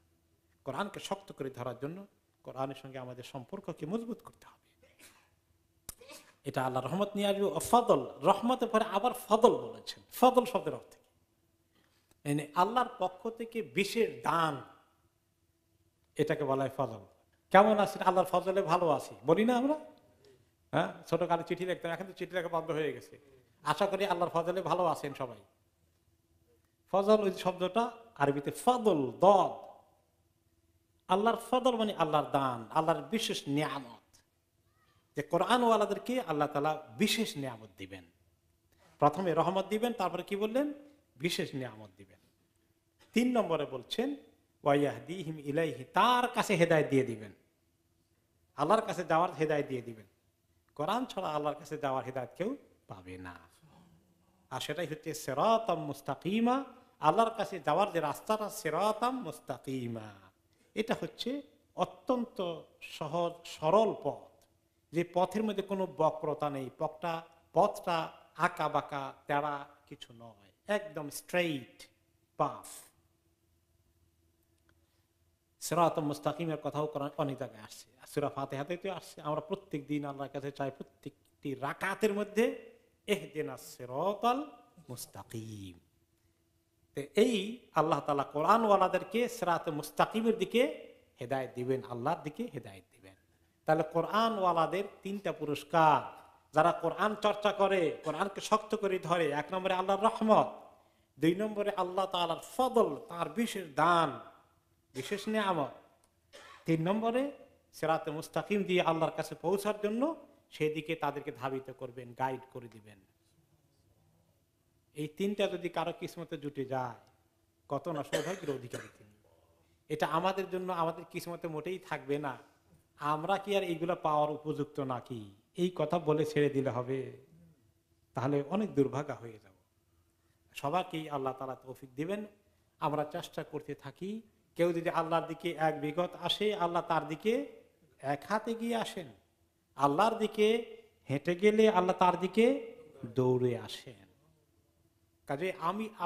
কোরআনকে শক্ত করে ধরার জন্য কোরআনের সঙ্গে আমাদের সম্পর্ককে মজবুত করতে হবে। এটা আল্লাহ রহমত নিয়ে আসবে। ফদল, রহমতের পরে আবার ফদল বলেছেন। ফদল শব্দের অর্থ কি? আল্লাহর পক্ষ থেকে বিশেষ দান, এটাকে বলা হয় ফজল। কেমন আছেন? আল্লাহর ফজলে ভালো আছি বলি না আমরা? হ্যাঁ, ছোটকালে চিঠি লিখতাম, এখন তো চিঠি লেখা বন্ধ হয়ে গেছে। আশা করি আল্লাহর ফজলে ভালো আছেন সবাই। ফজল ওই শব্দটা আরবিতে ফদল, দদ। আল্লাহর ফদল মানে আল্লাহর দান, আল্লাহর বিশেষ নিয়ামত। যে কোরআন ওয়ালাদেরকে আল্লাহ তাআলা বিশেষ নিয়ামত দিবেন। প্রথমে রহমত দিবেন, তারপরে কি বললেন? বিশেষ নিয়ামত দিবেন। 3 নম্বরে বলছেন ওয়ায়াহদিহিম ইলাইহি, তার কাছে হেদায়েত দিয়ে দিবেন। আল্লাহর কাছে যাওয়ার হেদায়েত দিয়ে দিবেন। কোরআন ছাড়া আল্লাহর কাছে যাওয়ার হেদায়েত কেউ পাবে না। আর সেটাই হচ্ছে সিরাতাম মুস্তাকিমা, আল্লাহর কাছে যাওয়ার যে রাস্তাটা, সিরাতাম মুস্তাকিমা, এটা হচ্ছে অত্যন্ত সহজ সরল পথ, যে পথের মধ্যে কোনো বক্রতা নেই, পথটা আঁকা বাঁকা তেড়া কিছু নয়, একদম স্ট্রেইট পাথ। সিরাতাম মুস্তাকিমের কথাও অনেক জায়গায় আসছে, সূরা ফাতিহাতে তো আসছে। আমরা প্রত্যেক দিন আল্লাহর কাছে চাই, প্রত্যেকটি রাকাতের মধ্যে ইহদিনাস সিরাতাল মুস্তাকিম। এই আল্লাহ তাআলা কোরআন ওয়ালাদেরকে সিরাতে মুস্তাকিমের দিকে হেদায়েত দিবেন, আল্লাহর দিকে হেদায়েত দিবেন। তাহলে কোরআন ওয়ালাদের 3টা পুরস্কার। যারা কোরআন চর্চা করে, কোরআনকে শক্ত করে ধরে, 1 নম্বরে আল্লাহর রহমত, 2 নম্বরে আল্লাহ তাআলার ফদল, তার বিশেষ দান, বিশেষ নিয়ামত, 3 নম্বরে সিরাতে মুস্তাকিম দিয়ে আল্লাহর কাছে পৌঁছার জন্য সেদিকে তাদেরকে ধাবিত করবেন, গাইড করে দিবেন। এই 3টা যদি কারো কিসমতে জুটে যায়, কত না সৌভাগ্যের অধিকারী তিনি। এটা আমাদের জন্য, আমাদের কিসমতে মোটেই থাকবে না। আমরা কি আর এইগুলো পাওয়ার উপযুক্ত নাকি? এই কথা বলে ছেড়ে দিলে হবে? তাহলে অনেক দুর্ভাগা হয়ে যাব। সবাইকেই আল্লাহ তাআলা তৌফিক দিবেন। আমরা চেষ্টা করতে থাকি। কেউ যদি আল্লাহর দিকে এক বিগত আসে, আল্লাহ তার দিকে 1 হাত এগিয়ে আসেন। আল্লাহর দিকে হেঁটে গেলে আল্লাহ তার দিকে দৌড়ে আসেন। কাজে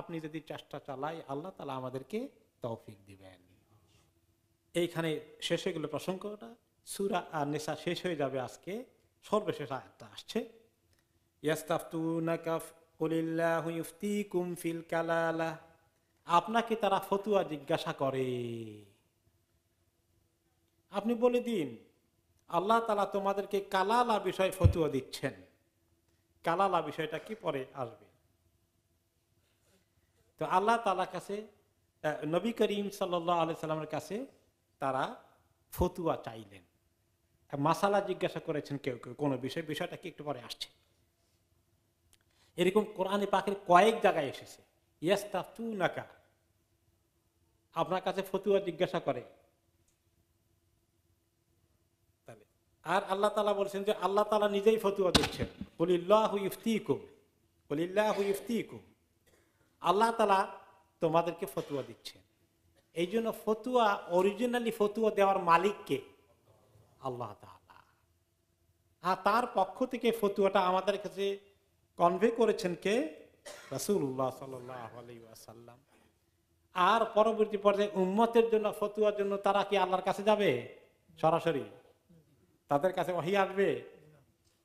আপনি যদি চেষ্টা চালাই, আল্লাহ তাআলা আমাদেরকে তৌফিক দিবেন। এইখানে শেষ হয়ে গেল প্রসঙ্গটা। সূরা আন-নিসা শেষ হয়ে যাবে আজকে। সর্বশেষ আয়াতটা আসছে, ইয়াস্তাফতুনাকা কুলিল্লাহু ইফতিকুম ফিল কালালা, আপনাকে তারা ফতুয়া জিজ্ঞাসা করে, আপনি বলে দিন আল্লাহ তাআলা তোমাদেরকে কালালা বিষয় ফতুয়া দিচ্ছেন। কালালা বিষয়টা কি পরে আসবে। তো আল্লাহ তাআলার কাছে, নবী করিম সাল্লাল্লাহু আলাইহি সাল্লামের কাছে তারা ফতুয়া চাইলেন, মাসালা জিজ্ঞাসা করেছেন কেউ কেউ কোন বিষয়টা কি একটু পরে আসছে। এরকম কোরআনে পাকের কয়েক জায়গায় এসেছে, ইয়াস্তাফতুনাকা, আপনার কাছে ফতুয়া জিজ্ঞাসা করে। আর আল্লাহ তাআলা বলছেন যে আল্লাহ তাআলা নিজেই ফতুয়া দিচ্ছেন, কুলিল্লাহু ইফতিকুম, কুলিল্লাহু ইফতিকুম, আল্লাহ তাআলা তোমাদেরকে ফতুয়া দিচ্ছেন। এই জন্য ফতুয়া, অরিজিনালি ফতুয়া দেওয়ার মালিককে আল্লাহ তাআলা। আর তার পক্ষ থেকে ফতুয়াটা আমাদের কাছে কনভে করেছেন কে? রাসূলুল্লাহ সাল্লাল্লাহু আলাইহি ওয়াসাল্লাম। আর পরবর্তী পর্যায়ে উম্মতের জন্য, ফতুয়ার জন্য তারা কি আল্লাহর কাছে যাবে সরাসরি? তাদের কাছে ওহী আসবে?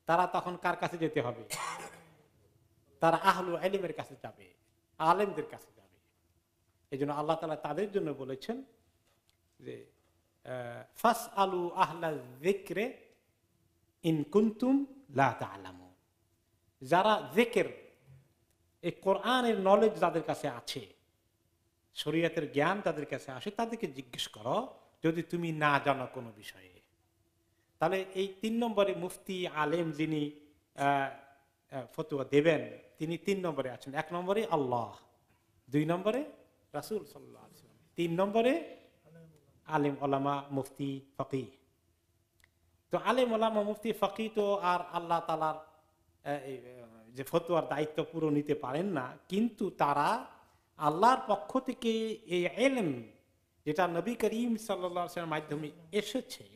তারা তখন কার কাছে যেতে হবে? তারা আহলুল ইলমের কাছে যাবে, আলেমদের কাছে যাবে। এই জন্য আল্লাহ তাআলা তাদের জন্য বলেছেন যে ফাসআলু আহলায যিকরি ইন কুনতুম লা তা'লামুন, যারা যিকির, এই কোরআনের নলেজ যাদের কাছে আছে, শরীয়তের জ্ঞান তাদের কাছে আসে, তাদেরকে জিজ্ঞেস করো যদি তুমি না জানো কোনো বিষয়ে। তাহলে এই 3 নম্বরে মুফতি আলেম যিনি ফতোয়া দেবেন, তিনি 3 নম্বরে আছেন। 1 নম্বরে আল্লাহ, 2 নম্বরে রাসূল সাল্লাল্লাহু আলাইহি ওয়াসাল্লাম, 3 নম্বরে আলেম ওলামা মুফতি ফকিহ। তো আলেম ওলামা মুফতি ফকিহ তো আর আল্লাহ তাআলার যে ফতোয়ার দায়িত্ব পুরো নিতে পারেন না, কিন্তু তারা আল্লাহর পক্ষ থেকে এই ইলম যেটা নবী করিম সাল্লাল্লাহু আলাইহি ওয়াসাল্লামের মাধ্যমে এসেছে,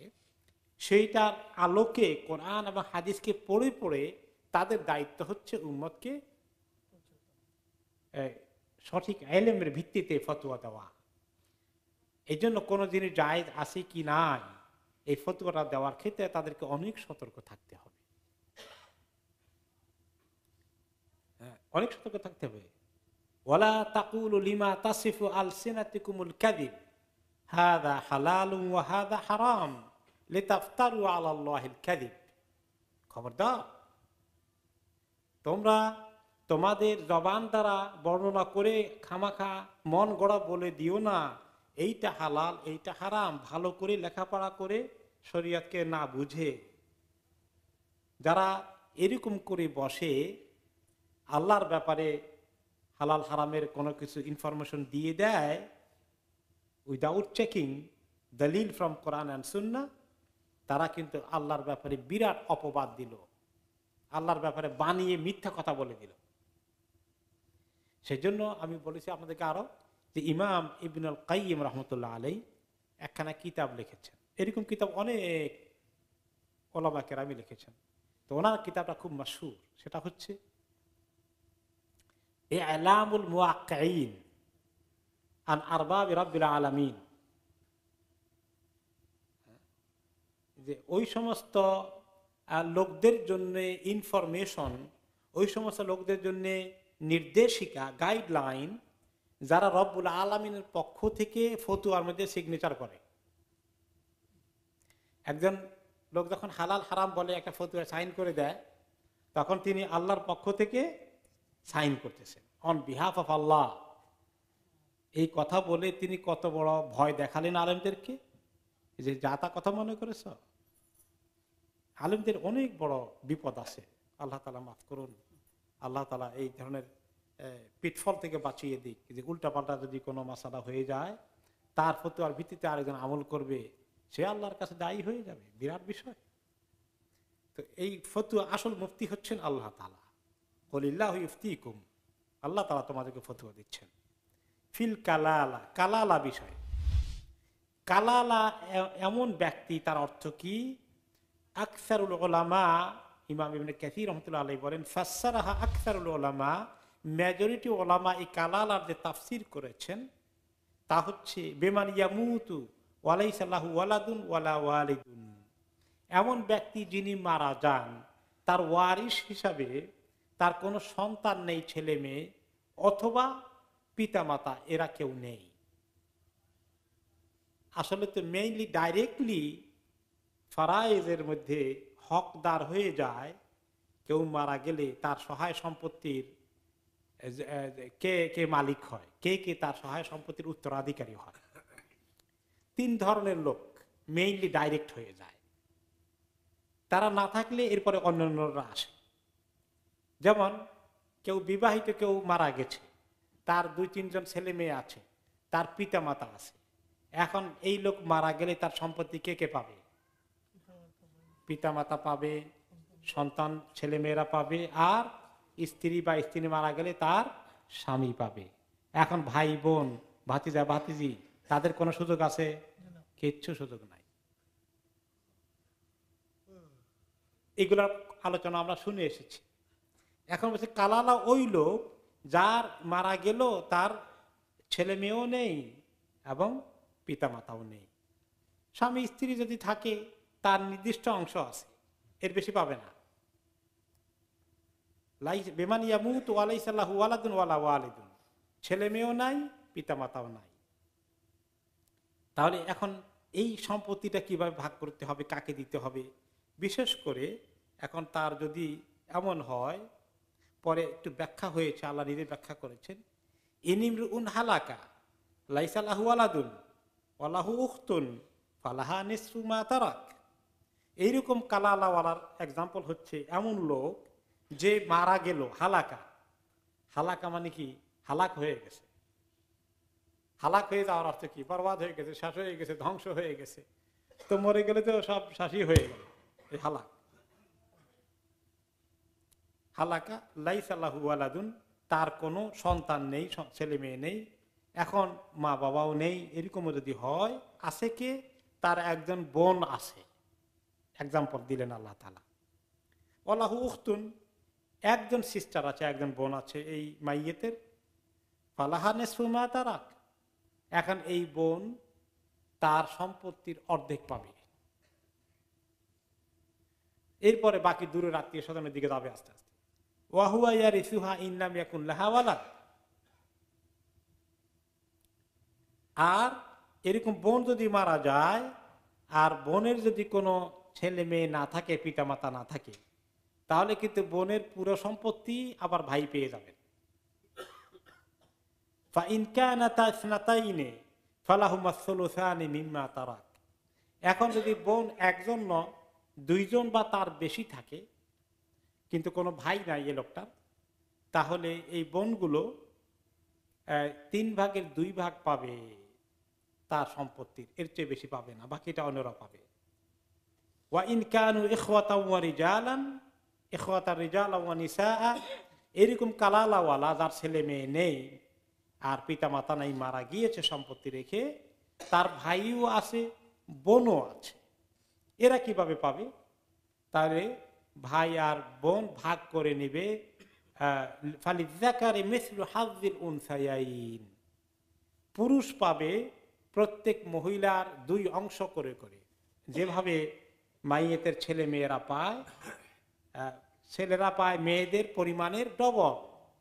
সেইটার আলোকে কোরআন এবং হাদিসকে পড়ে পড়ে তাদের দায়িত্ব হচ্ছে উম্মতকে সঠিক ইলমের ভিত্তিতে ফতোয়া দেওয়া। এই জন্য কোনো জিনিস জায়েজ আছে কি নাই, এই ফতোয়াটা দেওয়ার ক্ষেত্রে তাদেরকে অনেক সতর্ক থাকতে হবে, অনেক সতর্ক থাকতে হবে। ওয়ালা তাকুলু লিমা তাসিফু আলসিনাতিকুমুল কাযিব হাযা হালালুন ওয়া হাযা হারাম লিতাফতারু আলাল্লাহিল কাযিব। খবরদার, তোমরা তোমাদের জবান দ্বারা বর্ণনা করে খামাখা মন গড়া বলে দিও না এইটা হালাল এইটা হারাম, ভালো করে লেখাপড়া করে শরীয়তকে না বুঝে। যারা এরকম করে বসে আল্লাহর ব্যাপারে হালাল হারামের কোনো কিছু ইনফরমেশন দিয়ে দেয় উইদাউট চেকিং দলিল ফ্রম কোরআন অ্যান্ড সুন্নাহ, তারা কিন্তু আল্লাহর ব্যাপারে বিরাট অপবাদ দিল, আল্লাহর ব্যাপারে বানিয়ে মিথ্যা কথা বলে দিল। সেজন্য আমি বলেছি আপনাদেরকে আরো যে ইমাম ইবনুল কাইয়িম রাহমাতুল্লাহ আলাইহি একখানা কিতাব লিখেছেন, এরকম কিতাব অনেক উলামা কেরামি লিখেছেন। তো ওনার কিতাবটা খুব মাশহুর, সেটা হচ্ছে ইলামুল মুওয়াক্কিঈন আন আরবাবি রাব্বিল আলামিন। যে ওই সমস্ত লোকদের জন্য ইনফরমেশন, ওই সমস্ত লোকদের জন্য নির্দেশিকা, গাইডলাইন, যারা রব্বুল আলামিনের পক্ষ থেকে ফতোয়ার মধ্যে সিগনেচার করে। একজন লোক যখন হালাল হারাম বলে একটা ফতোয়া সাইন করে দেয়, তখন তিনি আল্লাহর পক্ষ থেকে সাইন করতেছেন অন বিহাফ অফ আল্লাহ। এই কথা বলে তিনি কত বড় ভয় দেখালেন আলেমদেরকে, যে যা তা কথা মনে করেছ। আলেমদের অনেক বড় বিপদ আছে, আল্লাহ তাআলা মাফ করুন, আল্লাহ তাআলা এই ধরনের পিটফল থেকে বাঁচিয়ে দিক। যে উল্টাপাল্টা যদি কোনো মাসালা হয়ে যায়, তার ফতোয়ার ভিত্তিতে আরেকজন আমল করবে, সে আল্লাহর কাছে দায়ী হয়ে যাবে, বিরাট বিষয়। তো এই ফতোয়া আসল মুফতি হচ্ছেন আল্লাহ তাআলা। কুলিল্লাহু ইফতিকুম, আল্লাহ তাআলা তোমাদেরকে ফতোয়া দিচ্ছেন। ফিল কালালা, কালালা বিষয়। কালালা এমন ব্যক্তি, তার অর্থ কি? আকসারুল উলামা, ইমাম ইবনে কাসীর রাহমাতুল্লাহ আলাইহি বলেন, ফাসসারাহা আকসারুল উলামা, মেজরিটি ওলামা এই কালালার যে তাফসির করেছেন তা হচ্ছে বেমান ইয়ামুতু ওয়ালাইসা লাহু ওয়ালাদুন ওয়ালা ওয়ালিদুন, এমন ব্যক্তি যিনি মারা যান, তার ওয়ারিশ হিসাবে তার কোনো সন্তান নেই, ছেলে মেয়ে অথবা পিতামাতা, এরা কেউ নেই। আসলে তো মেইনলি ডাইরেক্টলি ফারায়েজের মধ্যে হকদার হয়ে যায়, কেউ মারা গেলে তার সহায় সম্পত্তির কে কে মালিক হয়, কে কে তার সহায় সম্পত্তির উত্তরাধিকারী হয়। তিন ধরনের লোক মেইনলি ডাইরেক্ট হয়ে যায়। তারা না থাকলে এরপরে অন্যান্যরা আসে। যেমন কেউ বিবাহিত, কেউ মারা গেছে, তার 2-3 জন ছেলে মেয়ে আছে, তার পিতা মাতা আছে। এখন এই লোক মারা গেলে তার সম্পত্তি কে কে পাবে? পিতা মাতা পাবে, সন্তান ছেলে মেয়েরা পাবে, আর স্ত্রী বা স্ত্রী মারা গেলে তার স্বামী পাবে। এখন ভাই বোন, ভাতিজা ভাতিজি, তাদের কোনো সুযোগ আছে? কিচ্ছু সুযোগ নাই। এগুলার আলোচনা আমরা শুনে এসেছি। এখন বলছে কালালা ওই লোক যার মারা গেল তার ছেলে মেয়েও নেই এবং পিতা মাতাও নেই। স্বামী স্ত্রী যদি থাকে তার নির্দিষ্ট অংশ আছে, এর বেশি পাবে না। বেমান ইয়ামুতু ওয়ালাইসা লাহু ওয়ালাদুন ওয়ালা ওয়ালিদুন, ছেলে মেয়েও নাই, পিতা মাতাও নাই। তাহলে এখন এই সম্পত্তিটা কিভাবে ভাগ করতে হবে, কাকে দিতে হবে? বিশেষ করে এখন তার যদি এমন হয়, পরে একটু ব্যাখ্যা হয়েছে, আল্লাহ নিজে ব্যাখ্যা করেছেন, ইনিমরুন হালাকা লাইসা লাহু ওয়ালাদুন ওয়ালাহু উখতুন ফালাহা নিসফু মা তারাক। এইরকম কালালাওয়ালার এক্সাম্পল হচ্ছে এমন লোক যে মারা গেল, হালাকা। হালাকা মানে কি? হালাক হয়ে গেছে। হালাক হয়ে যাওয়ার অর্থ কি? বরবাদ হয়ে গেছে, শেষ হয়ে গেছে, ধ্বংস হয়ে গেছে। তো মরে গেলে তো সব শাসি হয়ে গেল, এই হালাক। হালাকা লাইসা লাহু ওয়ালাদুন, তার কোনো সন্তান নেই, ছেলে মেয়ে নেই, এখন মা বাবাও নেই। এরকমও যদি হয়, আছে কে? তার একজন বোন আছে। এক্সাম্পল দিলেন আল্লাহ তাআলা। ওয়ালাহু উখতুন, একজন সিস্টার আছে, একজন বোন আছে এই মাইয়েতের। ফালাহা নিসফু মা তারাক, এখন এই বোন তার সম্পত্তির অর্ধেক পাবে। এরপরে বাকি দূরের আত্মীয় স্বজনের দিকে যাবে আস্তে আস্তে। ওয়াহুয়া ইয়ারিসুহা ইন লাম ইয়াকুন লাহা ওয়ালাদ। আর এরকম বোন যদি মারা যায় আর বোনের যদি কোনো ছেলে মেয়ে না থাকে, পিতামাতা না থাকে, তাহলে কিন্তু বোনের পুরো সম্পত্তি আবার ভাই পেয়ে যাবেন। এখন যদি বোন একজন ন, দুইজন বা তার বেশি থাকে, কিন্তু কোনো ভাই নাই এ লোকটার, তাহলে এই বোনগুলো 3/2 পাবে তার সম্পত্তির, এর চেয়ে বেশি পাবে না, বাকিটা অন্যরা পাবে। এরকম কালালাওয়ালা যার ছেলে মেয়ে নেই আর পিতা মাতা নাই, মারা গিয়েছে সম্পত্তি রেখে, তার ভাইও আছে বোনও আছে, এরা কিভাবে পাবে? তাহলে ভাই আর বোন ভাগ করে নেবে। পুরুষ পাবে প্রত্যেক মহিলার 2 অংশ করে করে, যেভাবে মাইয়েতের ছেলে মেয়েরা পায়, ছেলেরা পায় মেয়েদের পরিমাণের ডবল,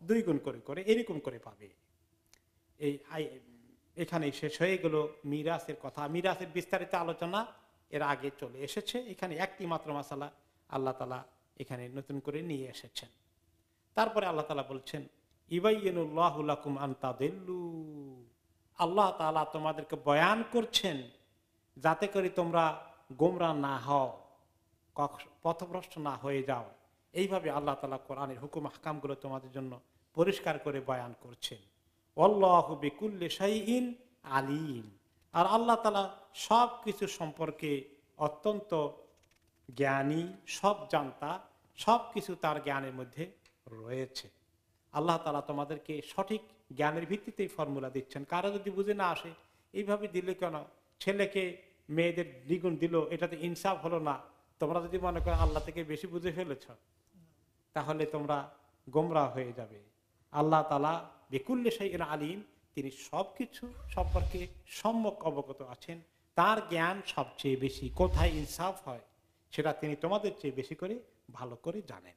2 গুণ করে করে, এরকম করে পাবে। এখানে শেষ হয়ে গেল মিরাসের কথা। মিরাসের বিস্তারিত আলোচনা এর আগে চলে এসেছে, এখানে একটি মাত্র মাসালা আল্লাহ তাআলা এখানে নতুন করে নিয়ে এসেছেন। তারপরে আল্লাহ তাআলা বলছেন, ইবাইয়িনুল্লাহু লাকুম আন তাদিল্লু, আল্লাহ তাআলা তোমাদেরকে বয়ান করছেন যাতে করে তোমরা গোমরা না হও, পথভ্রষ্ট না হয়ে যাও। এইভাবে আল্লাহ তাআলা কোরআনের হুকুম আহকামগুলো তোমাদের জন্য পরিষ্কার করে বয়ান করছেন। আল্লাহু বিকুল্লি শাইইন আলিম, আর আল্লাহ তাআলা সব কিছু সম্পর্কে অত্যন্ত জ্ঞানী, সব জানতা, সব কিছু তার জ্ঞানের মধ্যে রয়েছে। আল্লাহ তাআলা তোমাদেরকে সঠিক জ্ঞানের ভিত্তিতেই ফর্মুলা দিচ্ছেন। কারো যদি বুঝে না আসে, এইভাবে দিলে কেন, ছেলেকে মেয়েদের 2 গুণ দিল, এটাতে ইনসাফ হলো না, তোমরা যদি মনে করো আল্লাহ থেকে বেশি বুঝে ফেলেছ, তাহলে তোমরা গোমরাহ হয়ে যাবে। আল্লাহ তাআলা বিকুল্লি শাইইন আলিম, তিনি সবকিছু সম্পর্কে সম্যক অবগত আছেন, তার জ্ঞান সবচেয়ে বেশি। কোথায় ইনসাফ হয় সেটা তিনি তোমাদের চেয়ে বেশি করে ভালো করে জানেন।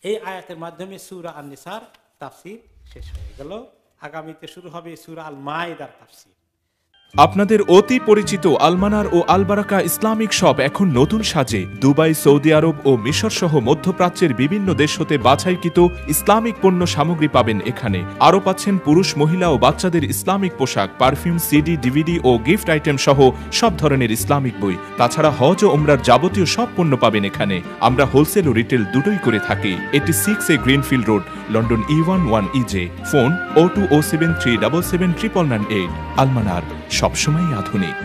এই আয়াতের মাধ্যমে সূরা আন-নিসার তাফসীর শেষ হয়ে গেল। আগামীতে শুরু হবে সূরা আল মাইদার তাফসীর। আপনাদের অতি পরিচিত আলমানার ও আলবারাকা ইসলামিক শপ এখন নতুন সাজে দুবাই, সৌদি আরব ও মিশর সহ মধ্যপ্রাচ্যের বিভিন্ন দেশ হতে বাছাইকৃত ইসলামিক পণ্য সামগ্রী পাবেন এখানে। আরও পাচ্ছেন পুরুষ, মহিলা ও বাচ্চাদের ইসলামিক পোশাক, পারফিউম, সিডি, ডিভিডি ও গিফট আইটেম সহ সব ধরনের ইসলামিক বই। তাছাড়া হজ ও উমরার যাবতীয় সব পণ্য পাবেন এখানে। আমরা হোলসেল ও রিটেল দুটোই করে থাকি। 86A greenfield road, London E11 EJ। Phone 0207377998। আলমানার, সবসময় আধুনিক।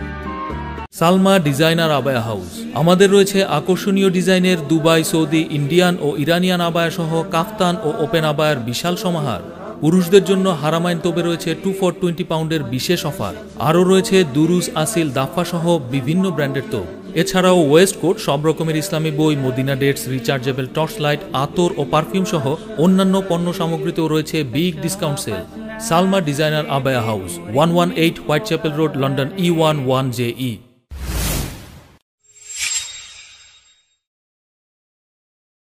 সালমা ডিজাইনার আবায়া হাউস। আমাদের রয়েছে আকর্ষণীয় ডিজাইনের দুবাই, সৌদি, ইন্ডিয়ান ও ইরানিয়ান আবায়া সহ কাফতান ও ওপেন আবায়ার বিশাল সমাহার। পুরুষদের জন্য হারামাইন তোপে রয়েছে 2 for 20 পাউন্ডের বিশেষ অফার। আরও রয়েছে দুরুজ, আসিল, দাফা সহ বিভিন্ন ব্র্যান্ডের তোপ। এছাড়াও ওয়েস্ট কোট, সব রকমের ইসলামী বই, Medina dates, rechargeable torch light, আতর ও পারফিউম সহ অন্যান্য পণ্য সামগ্রীতেও রয়েছে big discount sale. Salma designer আবায়া house, 118 Whitechapel road, London E11 JE।